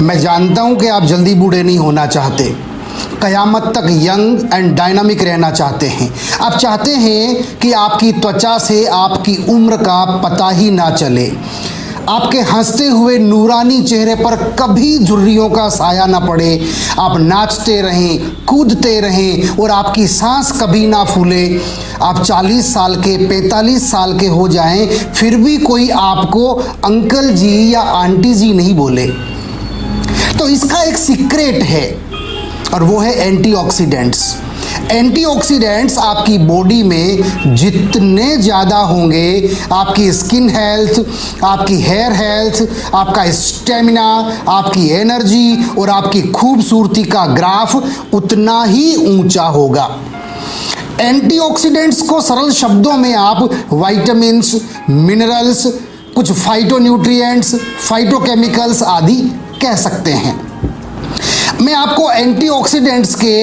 मैं जानता हूं कि आप जल्दी बूढ़े नहीं होना चाहते, कयामत तक यंग एंड डायनामिक रहना चाहते हैं। आप चाहते हैं कि आपकी त्वचा से आपकी उम्र का पता ही ना चले, आपके हंसते हुए नूरानी चेहरे पर कभी झुर्रियों का साया ना पड़े, आप नाचते रहें, कूदते रहें और आपकी सांस कभी ना फूले। आप 40 साल के 45 साल के हो जाएं फिर भी कोई आपको अंकल जी या आंटी जी नहीं बोले। तो इसका एक सीक्रेट है और वो है एंटीऑक्सीडेंट्स। एंटीऑक्सीडेंट्स आपकी बॉडी में जितने ज़्यादा होंगे, आपकी स्किन हेल्थ, आपकी हेयर हेल्थ, आपका स्टेमिना, आपकी एनर्जी और आपकी खूबसूरती का ग्राफ उतना ही ऊंचा होगा। एंटीऑक्सीडेंट्स को सरल शब्दों में आप विटामिन्स, मिनरल्स, कुछ फाइटोन्यूट्रिएंट्स, फाइटोकेमिकल्स आदि कह सकते हैं। मैं आपको एंटीऑक्सीडेंट्स के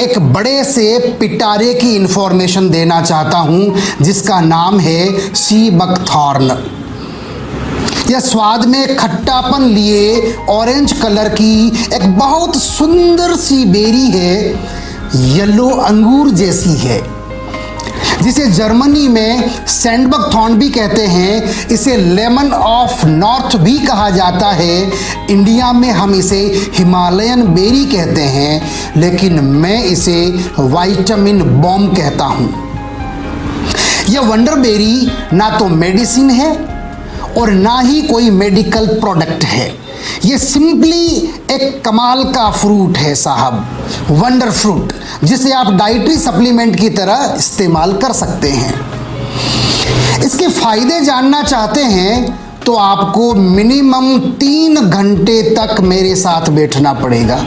एक बड़े से पिटारे की इंफॉर्मेशन देना चाहता हूं जिसका नाम है सी बकथॉर्न। यह स्वाद में खट्टापन लिए ऑरेंज कलर की एक बहुत सुंदर सी बेरी है, येलो अंगूर जैसी है, जिसे जर्मनी में सैंडबकथॉर्न भी कहते हैं। इसे लेमन ऑफ नॉर्थ भी कहा जाता है। इंडिया में हम इसे हिमालयन बेरी कहते हैं, लेकिन मैं इसे विटामिन बॉम्ब कहता हूँ। यह वंडर बेरी ना तो मेडिसिन है और ना ही कोई मेडिकल प्रोडक्ट है। ये सिंपली एक कमाल का फ्रूट है साहब, वंडर फ्रूट, जिसे आप डाइटरी सप्लीमेंट की तरह इस्तेमाल कर सकते हैं। इसके फायदे जानना चाहते हैं तो आपको मिनिमम 3 घंटे तक मेरे साथ बैठना पड़ेगा।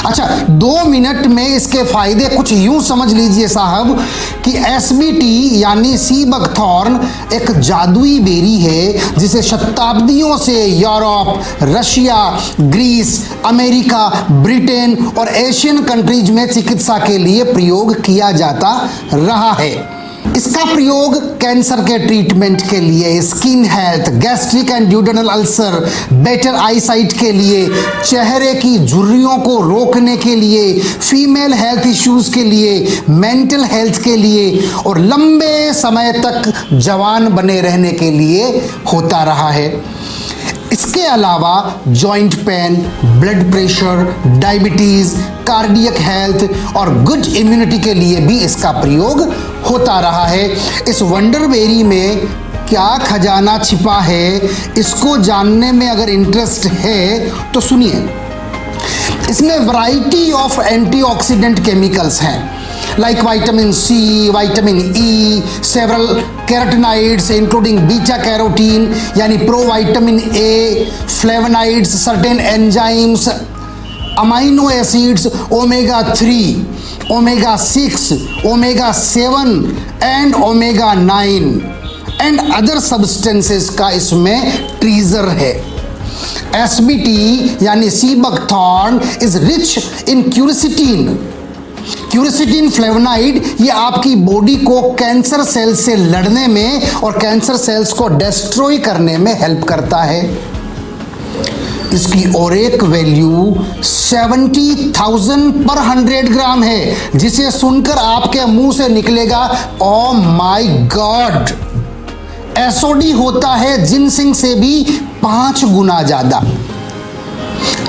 अच्छा, 2 मिनट में इसके फायदे कुछ यूं समझ लीजिए साहब कि एसबीटी यानी सी बकथॉर्न एक जादुई बेरी है जिसे शताब्दियों से Europe, Russia, Greece, America, Britain और एशियन कंट्रीज में चिकित्सा के लिए प्रयोग किया जाता रहा है। इसका प्रयोग कैंसर के ट्रीटमेंट के लिए, skin health, gastric and duodenal ulcer, better eyesight के लिए, चेहरे की झुर्रियों को रोकने के लिए, फीमेल हेल्थ इश्यूज के लिए, मेंटल हेल्थ के लिए और लंबे समय तक जवान बने रहने के लिए होता रहा है। इसके अलावा joint pain, blood pressure, diabetes, cardiac health और गुड इम्यूनिटी के लिए भी इसका प्रयोग होता रहा है। इस वंडर बेरी में क्या खजाना छिपा है, इसको जानने में अगर इंटरेस्ट है तो सुनिए। इसमें वैरायटी ऑफ एंटीऑक्सीडेंट केमिकल्स हैं like vitamin C, vitamin E, several carotenoids including beta carotene यानी provitamin A, flavonoids, certain enzymes, amino acids, omega 3, omega 6, omega 7 and omega 9 and other substances का इसमें ट्रीजर है। SBT यानी sea buckthorn is rich in quercetin. Quercetin flavonoid ये आपकी body को cancer cell से लड़ने में और कैंसर सेल्स को डिस्ट्रॉय करने में हेल्प करता है। इसकी और एक वैल्यू 70,000 पर 100 ग्राम है, जिसे सुनकर आपके मुंह से निकलेगा ओ माय गॉड। एसओडी होता है जिनसिंग से भी 5 गुना ज्यादा।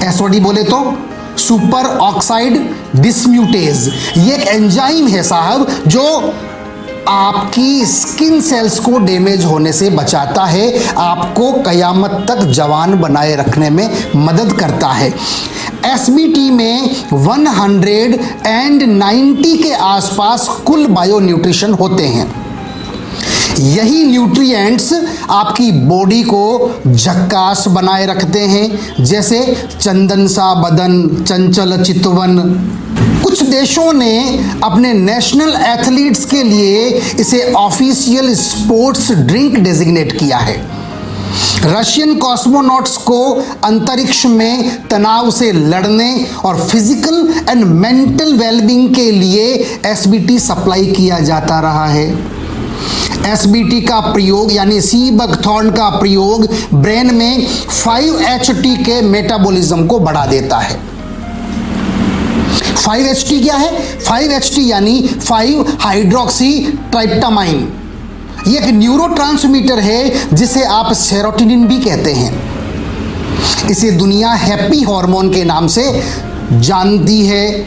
एसओडी बोले तो सुपर ऑक्साइड डिस्म्यूटेज, ये एक एंजाइम है साहब जो आपकी स्किन सेल्स को डैमेज होने से बचाता है, आपको कयामत तक जवान बनाए रखने में मदद करता है। एसबीटी में 190 के आसपास कुल बायो न्यूट्रिशन होते हैं। यही न्यूट्रिएंट्स आपकी बॉडी को झक्कास बनाए रखते हैं, जैसे चंदन सा बदन, चंचल चितवन। कुछ देशों ने अपने नेशनल एथलीट्स के लिए इसे ऑफिशियल स्पोर्ट्स ड्रिंक डेजिग्नेट किया है। रशियन कॉस्मोनॉट्स को अंतरिक्ष में तनाव से लड़ने और फिजिकल एंड मेंटल वेलबींग के लिए एसबीटी सप्लाई किया जाता रहा है। SBT का प्रयोग यानी सी बकथॉर्न का प्रयोग ब्रेन में 5-HT के मेटाबॉलिज्म को बढ़ा देता है। 5-HT क्या है? 5-HT यानी 5-हाइड्रोक्सी ट्राइप्टामाइन। ये एक न्यूरोट्रांसमीटर है जिसे आप सेरोटोनिन भी कहते हैं। इसे दुनिया हैप्पी हार्मोन के नाम से जानती है।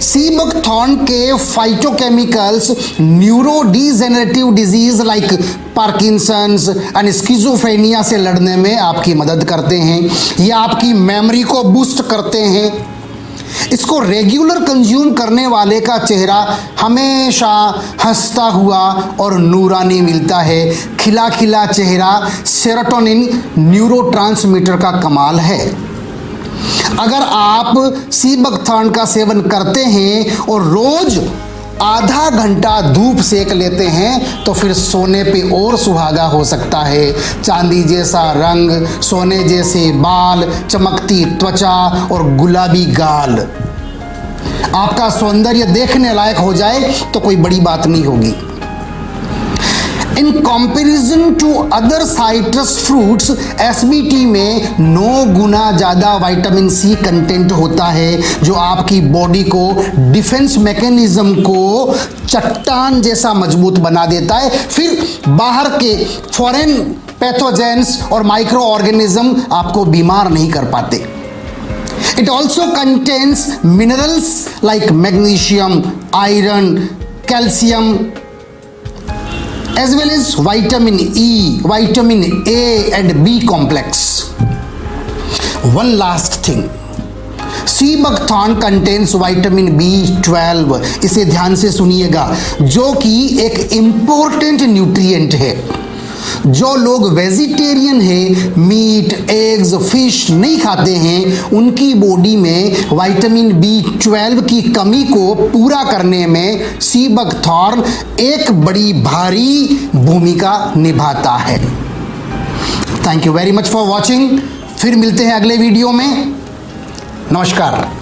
सी बकथॉर्न के phytochemicals neuro degenerative disease like Parkinson's and schizophrenia से लड़ने में आपकी मदद करते हैं। ये आपकी मेमोरी को बूस्ट करते हैं। इसको रेगुलर कंज्यूम करने वाले का चेहरा हमेशा हंसता हुआ और नूरानी मिलता है। खिला खिला चेहरा सेरोटोनिन न्यूरोट्रांसमीटर का कमाल है। अगर आप सी बकथॉर्न का सेवन करते हैं और रोज आधा घंटा धूप सेक लेते हैं तो फिर सोने पे और सुहागा हो सकता है। चांदी जैसा रंग, सोने जैसे बाल, चमकती त्वचा और गुलाबी गाल। आपका सौंदर्य देखने लायक हो जाए तो कोई बड़ी बात नहीं होगी। In comparison to other citrus fruits, SBT में 9 गुना ज़्यादा विटामिन सी कंटेंट होता है जो आपकी बॉडी को डिफेंस मैकेनिज्म को चट्टान जैसा मजबूत बना देता है। फिर बाहर के फॉरेन पैथोजेंस और माइक्रो ऑर्गेनिज्म आपको बीमार नहीं कर पाते। It also contains minerals like magnesium, iron, calcium as well as vitamin E, vitamin A and B complex. One last thing, sea buckthorn contains vitamin B12। इसे ध्यान से सुनिएगा, जो कि एक इम्पोर्टेंट न्यूट्रिएंट है। जो लोग वेजिटेरियन हैं, मीट, एग्स, फिश नहीं खाते हैं, उनकी बॉडी में विटामिन B12 की कमी को पूरा करने में सी बकथॉर्न एक बड़ी भारी भूमिका निभाता है। Thank you very much for watching. फिर मिलते हैं अगले वीडियो में। नमस्कार।